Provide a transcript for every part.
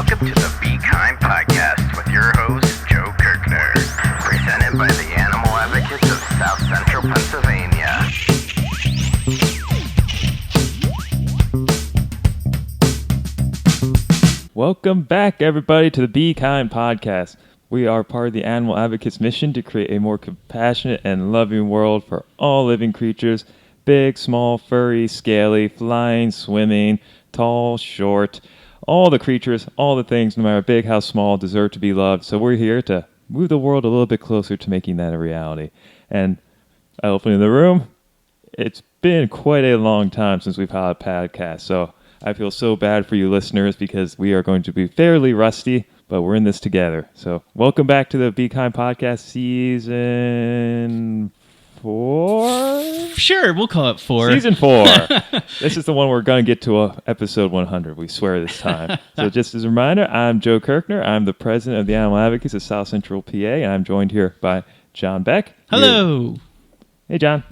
Welcome to the Be Kind podcast with your host, Joe Kirkner, presented by the Animal Advocates of South Central Pennsylvania. Welcome back, everybody, to the Be Kind podcast. We are part of the Animal Advocates mission to create a more compassionate and loving world for all living creatures, big, small, furry, scaly, flying, swimming, tall, short. All the creatures, all the things, no matter big how small, deserve to be loved. So we're here to move the world a little bit closer to making that a reality. And elephant in the room, it's been quite a long time since we've had a podcast. So I feel so bad for you listeners because we are going to be fairly rusty, but we're in this together. So welcome back to the Be Kind podcast season 4? Sure, we'll call it 4. Season 4. This is the one we're going to get to episode 100, we swear this time. So just as a reminder, I'm Joe Kirkner. I'm the president of the Animal Advocates of South Central PA, and I'm joined here by John Beck. Hello. Hey, John.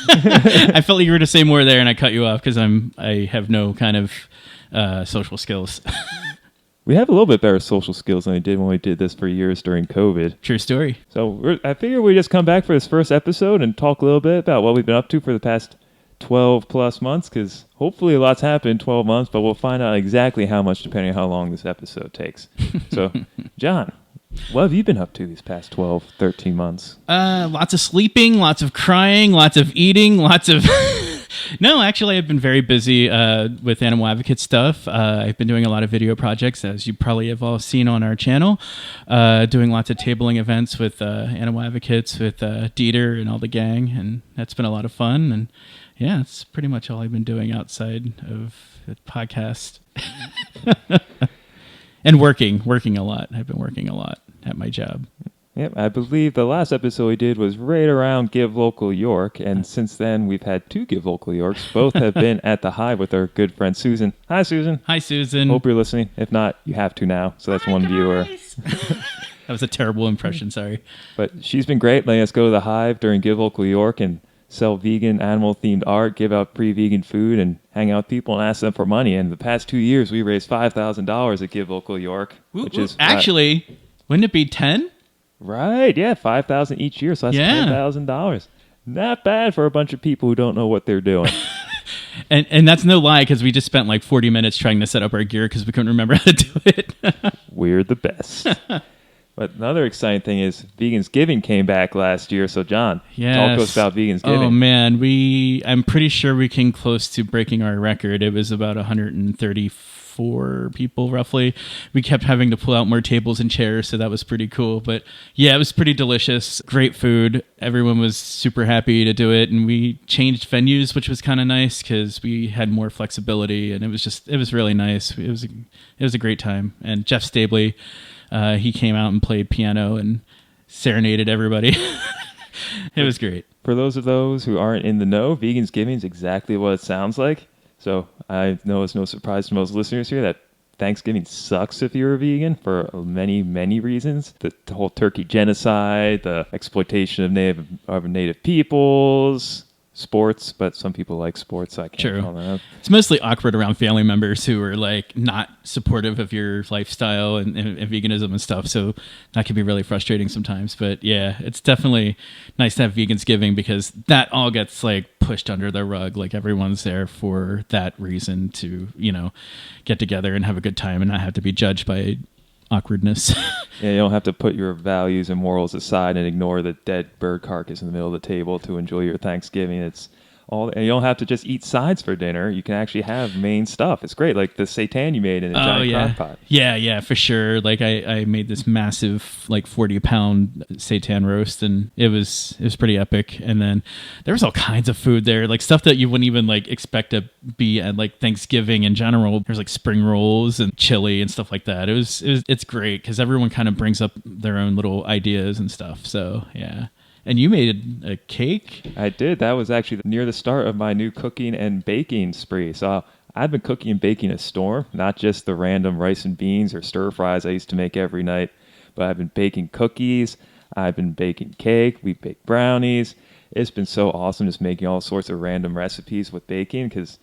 I felt like you were to say more there, and I cut you off because I have no kind of social skills. We have a little bit better social skills than we did when we did this for years during COVID. True story. So I figure we just come back for this first episode and talk a little bit about what we've been up to for the past 12 plus months, because hopefully a lot's happened in 12 months, but we'll find out exactly how much depending on how long this episode takes. So, John, what have you been up to these past 12, 13 months? Lots of sleeping, lots of crying, lots of eating, lots of... No, actually, I've been very busy with Animal Advocate stuff. I've been doing a lot of video projects, as you probably have all seen on our channel, doing lots of tabling events with Animal Advocates, with Dieter and all the gang, and that's been a lot of fun. And yeah, that's pretty much all I've been doing outside of the podcast. And working a lot. I've been working a lot at my job. Yep, I believe the last episode we did was right around Give Local York, and since then we've had 2 Give Local Yorks. Both have been at the Hive with our good friend Susan. Hi, Susan. Hi, Susan. Hope you're listening. If not, you have to now, so that's one viewer. That was a terrible impression, sorry. But she's been great letting us go to the Hive during Give Local York and sell vegan, animal-themed art, give out pre-vegan food, and hang out with people and ask them for money. And the past 2 years, we raised $5,000 at Give Local York, which is... Actually, wouldn't it be 10? Right, yeah, $5,000 each year, so that's $10,000. Not bad for a bunch of people who don't know what they're doing. And that's no lie, because we just spent like 40 minutes trying to set up our gear because we couldn't remember how to do it. We're the best. But another exciting thing is Vegansgiving came back last year. So, John, talk to us about Vegansgiving. Oh, man. I'm pretty sure we came close to breaking our record. It was about 134 people, roughly. We kept having to pull out more tables and chairs, so that was pretty cool. But, yeah, it was pretty delicious. Great food. Everyone was super happy to do it. And we changed venues, which was kind of nice because we had more flexibility. And it was really nice. It was a great time. And Jeff Stabley... he came out and played piano and serenaded everybody. It was great. For those who aren't in the know, Vegansgiving is exactly what it sounds like. So I know it's no surprise to most listeners here that Thanksgiving sucks if you're a vegan for many, many reasons. The whole turkey genocide, the exploitation of native peoples, sports, but some people like sports, so I can't call that up. It's mostly awkward around family members who are like not supportive of your lifestyle and veganism and stuff, so that can be really frustrating sometimes. But yeah, it's definitely nice to have Vegansgiving because that all gets like pushed under the rug. Like everyone's there for that reason to, get together and have a good time and not have to be judged by awkwardness. Yeah, you don't have to put your values and morals aside and ignore the dead bird carcass in the middle of the table to enjoy your Thanksgiving. It's all, and you don't have to just eat sides for dinner. You can actually have main stuff. It's great, like the seitan you made in a giant crock pot. Yeah, for sure. Like I made this massive, like 40-pound seitan roast, and it was pretty epic. And then there was all kinds of food there, like stuff that you wouldn't even like expect to be at like Thanksgiving in general. There's like spring rolls and chili and stuff like that. It's great because everyone kind of brings up their own little ideas and stuff. So yeah. And you made a cake? I did. That was actually near the start of my new cooking and baking spree. So I've been cooking and baking a storm, not just the random rice and beans or stir fries I used to make every night, but I've been baking cookies. I've been baking cake. We baked brownies. It's been so awesome just making all sorts of random recipes with baking because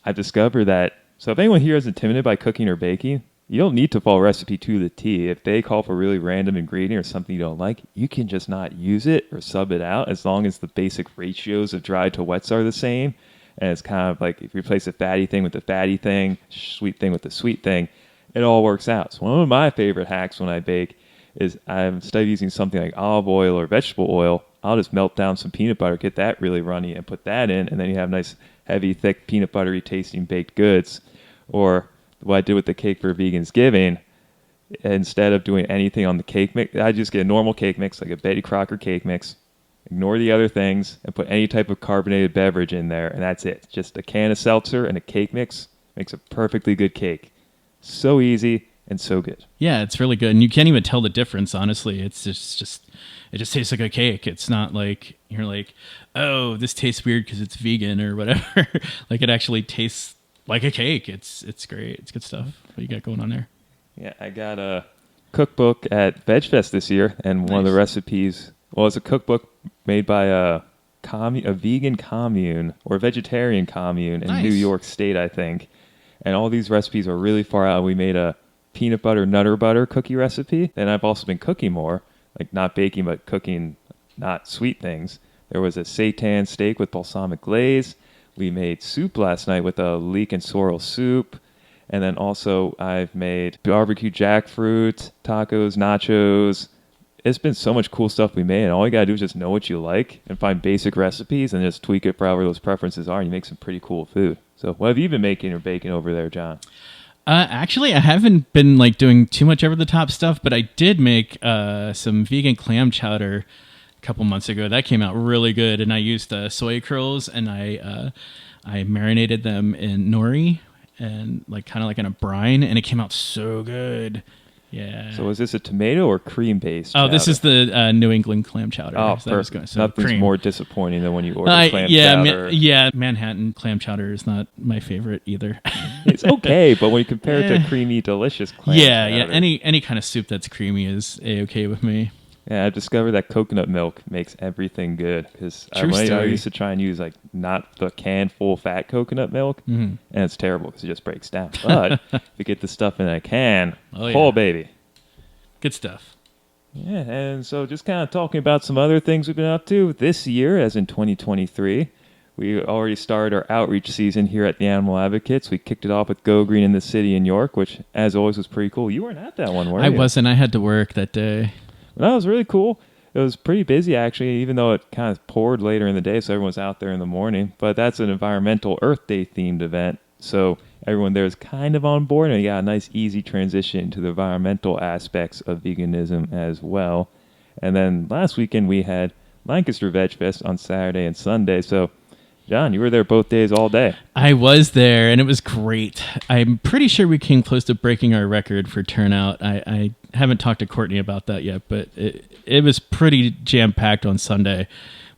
I've discovered that. So if anyone here is intimidated by cooking or baking, you don't need to follow a recipe to the T. If they call for a really random ingredient or something you don't like, you can just not use it or sub it out as long as the basic ratios of dry to wets are the same. And it's kind of like if you replace the fatty thing with the fatty thing, sweet thing with the sweet thing, it all works out. So one of my favorite hacks when I bake is instead of using something like olive oil or vegetable oil, I'll just melt down some peanut butter, get that really runny, and put that in, and then you have nice, heavy, thick, peanut buttery tasting baked goods. Or what I did with the cake for Vegansgiving, instead of doing anything on the cake mix, I just get a normal cake mix, like a Betty Crocker cake mix, ignore the other things, and put any type of carbonated beverage in there, and that's it. Just a can of seltzer and a cake mix makes a perfectly good cake. So easy and so good. Yeah, it's really good, and you can't even tell the difference. Honestly, it's just it just tastes like a cake. It's not like you're like, oh, this tastes weird because it's vegan or whatever. Like it actually tastes like a cake. It's great. It's good stuff. What you got going on there? Yeah, I got a cookbook at VegFest this year, and one of the recipes, well, it's a cookbook made by a vegan commune or vegetarian commune in New York State, I think. And all these recipes are really far out. We made a peanut butter nutter butter cookie recipe. And I've also been cooking more, like not baking, but cooking not sweet things. There was a seitan steak with balsamic glaze. We made soup last night with a leek and sorrel soup. And then also I've made barbecue jackfruit, tacos, nachos. It's been so much cool stuff we made. And all you got to do is just know what you like and find basic recipes and just tweak it for however those preferences are. And you make some pretty cool food. So what have you been making or baking over there, John? Actually, I haven't been like doing too much over the top stuff, but I did make some vegan clam chowder a couple months ago. That came out really good, and I used soy curls, and I marinated them in nori and like kind of like in a brine, and it came out so good. Yeah. So is this a tomato or cream based? Oh, this is the New England clam chowder. Oh, perfect. Nothing's more disappointing than when you order clam chowder. Manhattan clam chowder is not my favorite either. It's okay, but when you compare it to creamy, delicious clam chowder. Any kind of soup that's creamy is A-okay with me. Yeah, I've discovered that coconut milk makes everything good, because I used to try and use like not the canned full fat coconut milk, and it's terrible because it just breaks down. But if you get the stuff in a can, whole baby. Good stuff. Yeah, and so just kind of talking about some other things we've been up to this year, as in 2023. We already started our outreach season here at the Animal Advocates. We kicked it off with Go Green in the City in York, which, as always, was pretty cool. You weren't at that one, were you? I wasn't. I had to work that day. Well, that was really cool. It was pretty busy, actually, even though it kind of poured later in the day, so everyone was out there in the morning. But that's an environmental Earth Day themed event, so everyone there is kind of on board, and you got a nice, easy transition to the environmental aspects of veganism as well. And then last weekend, we had Lancaster Veg Fest on Saturday and Sunday, so John, you were there both days all day. I was there, and it was great. I'm pretty sure we came close to breaking our record for turnout. I haven't talked to Courtney about that yet, but it was pretty jam-packed on Sunday,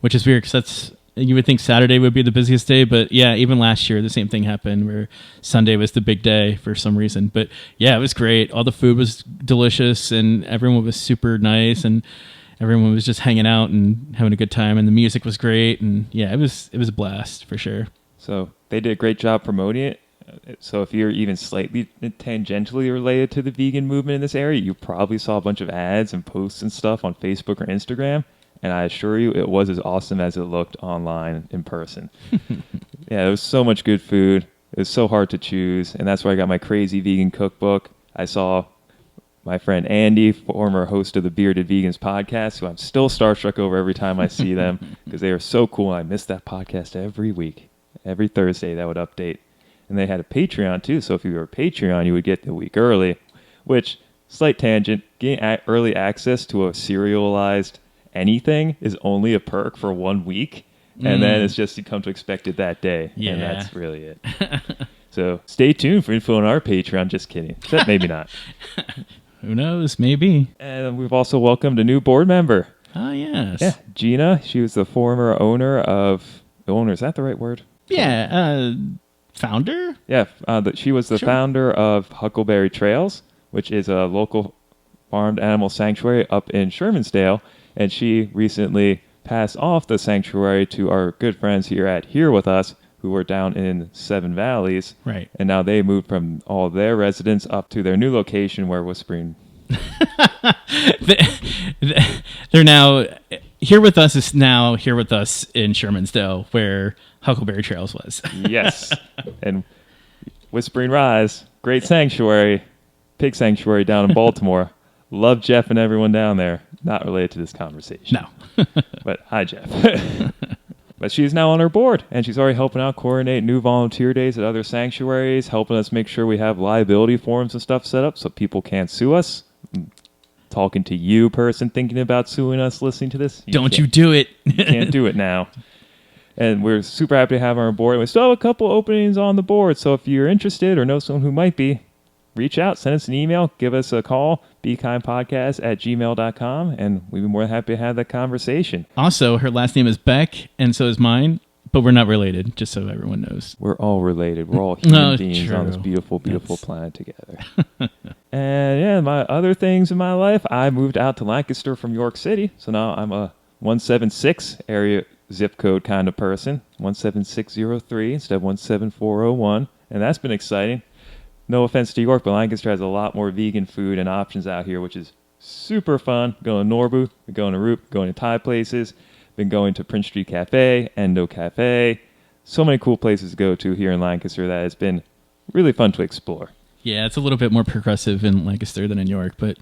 which is weird because you would think Saturday would be the busiest day, but yeah, even last year the same thing happened where Sunday was the big day for some reason. But yeah, it was great. All the food was delicious, and everyone was super nice, and everyone was just hanging out and having a good time, and the music was great, and yeah, it was a blast for sure. So they did a great job promoting it. So if you're even slightly tangentially related to the vegan movement in this area, you probably saw a bunch of ads and posts and stuff on Facebook or Instagram, and I assure you it was as awesome as it looked online in person. Yeah, there was so much good food. It was so hard to choose, and that's where I got my crazy vegan cookbook. I saw my friend Andy, former host of the Bearded Vegans podcast, who I'm still starstruck over every time I see them because they are so cool. I miss that podcast every week. Every Thursday that would update. And they had a Patreon too, so if you were a Patreon, you would get the week early, which, slight tangent, getting early access to a serialized anything is only a perk for 1 week, and then it's just you come to expect it that day, and that's really it. So stay tuned for info on our Patreon. Just kidding. Except maybe not. Who knows? Maybe. And we've also welcomed a new board member. Oh, yes. Yeah, Gina. She was the former owner of... Is that the right word? Yeah, founder? Yeah, she was the founder of Huckleberry Trails, which is a local farmed animal sanctuary up in Shermansdale, and she recently passed off the sanctuary to our good friends here at Here With Us, who were down in Seven Valleys. Right. And now they moved from all their residents up to their new location where Whispering. They're now here with us is now here with us in Shermansdale, where Huckleberry Trails was. Yes. And Whispering Rise, great sanctuary, pig sanctuary down in Baltimore. Love Jeff and everyone down there. Not related to this conversation. No. But hi, Jeff. But she's now on our board, and she's already helping out coordinate new volunteer days at other sanctuaries, helping us make sure we have liability forms and stuff set up so people can't sue us. Talking to you, person thinking about suing us, listening to this. Don't you do it. You can't do it now. And we're super happy to have her on board. We still have a couple openings on the board, so if you're interested or know someone who might be, reach out, send us an email, give us a call, bekindpodcast@gmail.com, and we'd be more than happy to have that conversation. Also, her last name is Beck, and so is mine, but we're not related, just so everyone knows. We're all related. We're all human No, beings on this true. beautiful, beautiful planet together. And yeah, my other things in my life, I moved out to Lancaster from York City, so now I'm a 176 area zip code kind of person, 17603 instead of 17401, and that's been exciting. No offense to York, but Lancaster has a lot more vegan food and options out here, which is super fun. Going to Norbu, going to Roop, going to Thai places, been going to Prince Street Cafe, Endo Cafe. So many cool places to go to here in Lancaster that has been really fun to explore. Yeah, it's a little bit more progressive in Lancaster than in York, but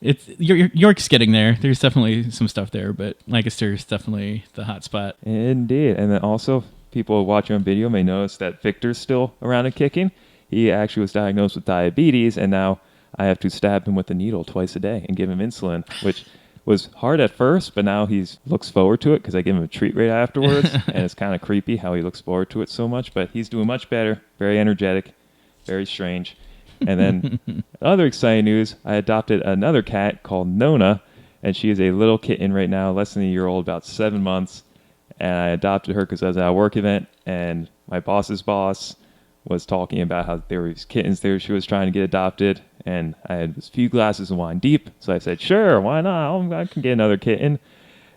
York's getting there. There's definitely some stuff there, but Lancaster is definitely the hot spot. Indeed. And then also, people watching on video may notice that Victor's still around and kicking. He actually was diagnosed with diabetes, and now I have to stab him with a needle twice a day and give him insulin, which was hard at first, but now he looks forward to it because I give him a treat right afterwards, and it's kind of creepy how he looks forward to it so much, but he's doing much better, very energetic, very strange. And then other exciting news, I adopted another cat called Nona, and she is a little kitten right now, less than a year old, about 7 months. And I adopted her because I was at a work event, and my boss's boss was talking about how there were these kittens there she was trying to get adopted, and I had a few glasses of wine deep, so I said, sure, why not? I can get another kitten.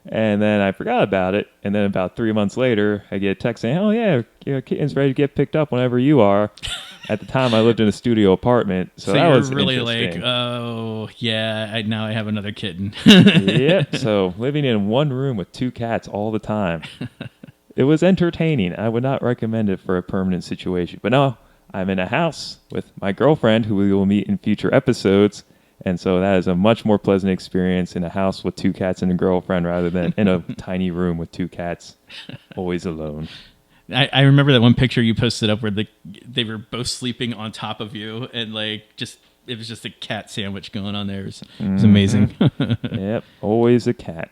And then I forgot about it, and then about 3 months later, I get a text saying, oh yeah, your kitten's ready to get picked up whenever you are. At the time, I lived in a studio apartment, so that you're was really interesting. like, oh yeah, now I have another kitten. Yep. So living in one room with 2 cats all the time. It was entertaining. I would not recommend it for a permanent situation. But no, I'm in a house with my girlfriend who we will meet in future episodes. And so that is a much more pleasant experience in a house with 2 cats and a girlfriend rather than in a tiny room with 2 cats, always alone. I remember that one picture you posted up where they were both sleeping on top of you, and it was just a cat sandwich going on there. It was amazing. Yep, always a cat.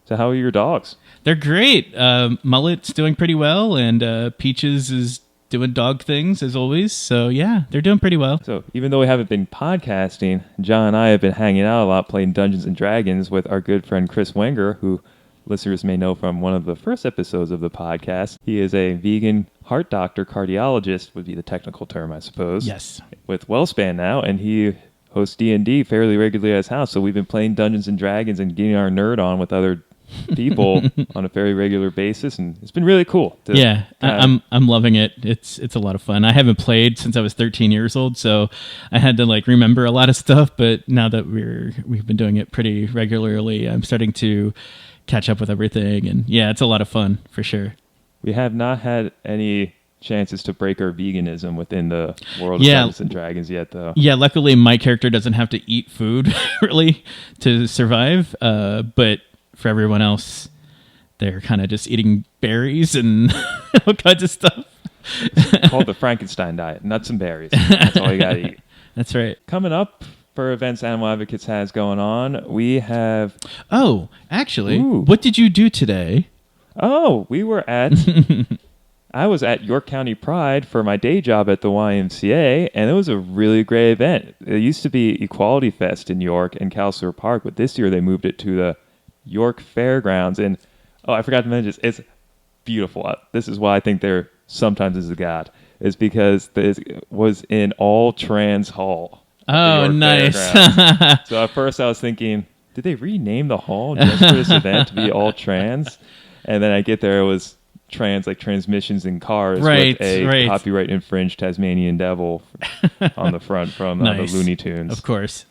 So how are your dogs? They're great. Mullet's doing pretty well, and Peaches is doing dog things as always. So yeah, they're doing pretty well. So even though we haven't been podcasting, John and I have been hanging out a lot playing Dungeons & Dragons with our good friend Chris Wenger, who listeners may know from one of the first episodes of the podcast. He is a vegan heart doctor, cardiologist would be the technical term, I suppose. Yes. With WellSpan now, and he hosts D&D fairly regularly at his house. So we've been playing Dungeons & Dragons and getting our nerd on with other people on a very regular basis, and it's been really cool. Yeah, I'm loving it. It's a lot of fun. I haven't played since I was 13 years old, so I had to remember a lot of stuff. But now that we've been doing it pretty regularly, I'm starting to catch up with everything, and yeah, it's a lot of fun for sure. We have not had any chances to break our veganism within the world of Dungeons & Dragons yet, though. Yeah, luckily my character doesn't have to eat food really to survive, but for everyone else, they're kind of just eating berries and all kinds of stuff. It's called the Frankenstein diet, nuts and berries. That's all you gotta eat. That's right. Coming up for events Animal Advocates has going on, we have... Oh, actually, Ooh. What did you do today? Oh, we were at... I was at York County Pride for my day job at the YMCA, and it was a really great event. It used to be Equality Fest in York and Calcer Park, but this year they moved it to the York Fairgrounds. And, oh, I forgot to mention this. It's beautiful. This is why I think there sometimes is a God, is because this was in all trans hall. Oh, nice. So at first I was thinking, did they rename the hall just for this event to be all trans? And then I get there, it was transmissions in cars Right, with a right. copyright infringed Tasmanian devil on the front from the Nice. Looney Tunes. Of course.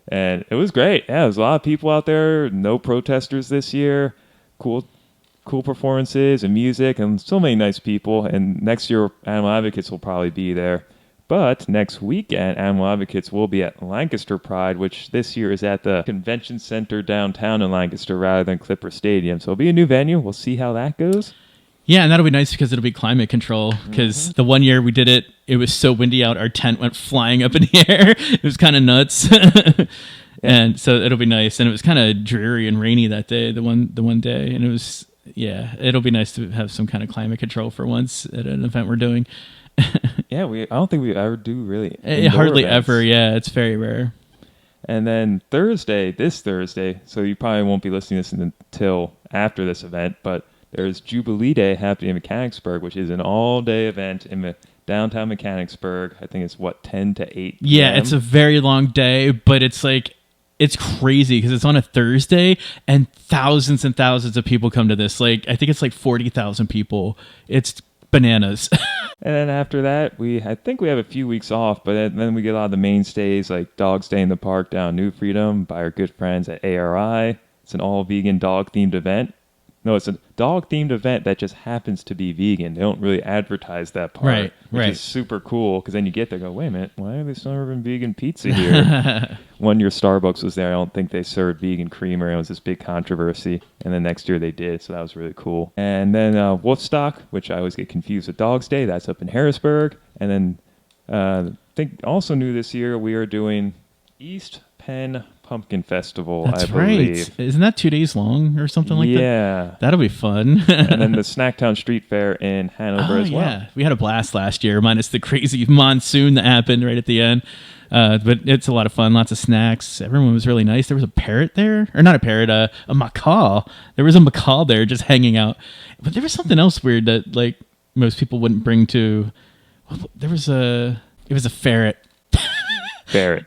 And it was great. Yeah, there was a lot of people out there. No protesters this year. Cool performances and music and so many nice people. And next year, Animal Advocates will probably be there. But next weekend, Animal Advocates will be at Lancaster Pride, which this year is at the Convention Center downtown in Lancaster rather than Clipper Stadium. So it'll be a new venue. We'll see how that goes. Yeah, and that'll be nice because it'll be climate control. Because the one year we did it, it was so windy out, our tent went flying up in the air. It was kind of nuts. And so it'll be nice. And it was kind of dreary and rainy that day, the one day. And it was, yeah, it'll be nice to have some kind of climate control for once at an event we're doing. Yeah, I don't think we ever do really. Hardly events. ever, yeah. It's very rare. And then this Thursday, so you probably won't be listening to this until after this event, but there's Jubilee Day happening in Mechanicsburg, which is an all-day event in downtown Mechanicsburg. I think it's, 10 to 8 Yeah, p.m.? it's a very long day, but it's like, it's crazy because it's on a Thursday and thousands of people come to this. Like, I think it's like 40,000 people. It's bananas. And then after that, I think we have a few weeks off, but then we get a lot of the mainstays like Dogs Day in the Park down New Freedom by our good friends at ARI. It's an all-vegan dog-themed event. No, it's a dog-themed event that just happens to be vegan. They don't really advertise that part, which is super cool, because then you get there and go, wait a minute, why are they serving vegan pizza here? One year Starbucks was there. I don't think they served vegan creamer. It was this big controversy. And then next year they did, so that was really cool. And then Wolfstock, which I always get confused with Dogs Day, that's up in Harrisburg. And then I think also new this year, we are doing East Penn Pumpkin Festival, That's I believe. right. Isn't that 2 days long or something like that? Yeah. That'll be fun. And then the Snacktown Street Fair in Hanover as well. Yeah. We had a blast last year, minus the crazy monsoon that happened right at the end. But it's a lot of fun, lots of snacks. Everyone was really nice. There was a parrot there. Or not a parrot, a macaw. There was a macaw there just hanging out. But there was something else weird that like most people wouldn't bring to... It was a ferret. Ferret.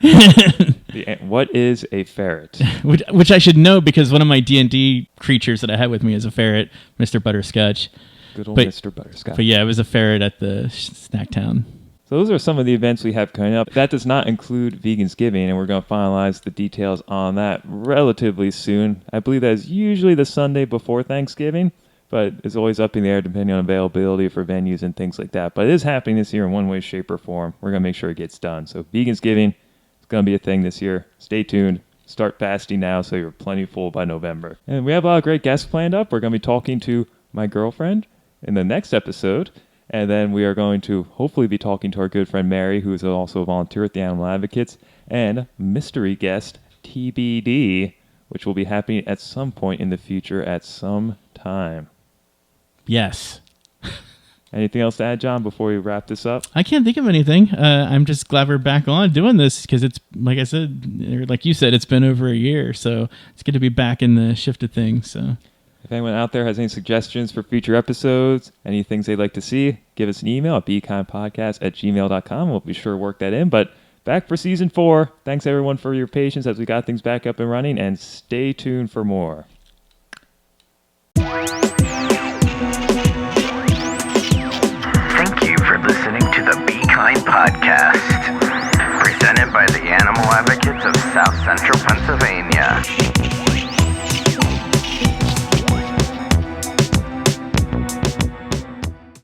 What is a ferret? which I should know because one of my D&D creatures that I had with me is a ferret, Mr. Butterscotch. Good old Mr. Butterscotch. But yeah, it was a ferret at the Snacktown. So those are some of the events we have coming up. That does not include Vegansgiving, and we're going to finalize the details on that relatively soon. I believe that is usually the Sunday before Thanksgiving, but it's always up in the air depending on availability for venues and things like that. But it is happening this year in one way, shape, or form. We're going to make sure it gets done. So Vegansgiving is going to be a thing this year. Stay tuned. Start fasting now so you're plenty full by November. And we have a lot of great guests planned up. We're going to be talking to my girlfriend in the next episode. And then we are going to hopefully be talking to our good friend Mary, who is also a volunteer at the Animal Advocates, and mystery guest TBD, which will be happening at some point in the future at some time. Yes. Anything else to add, John, before we wrap this up? I can't think of anything. I'm just glad we're back on doing this because it's, like I said, or like you said, it's been over a year. So it's good to be back in the shift of things. So If anyone out there has any suggestions for future episodes, any things they'd like to see, give us an email at bekindpodcast@gmail.com. We'll be sure to work that in. But back for season 4. Thanks, everyone, for your patience as we got things back up and running, and stay tuned for more.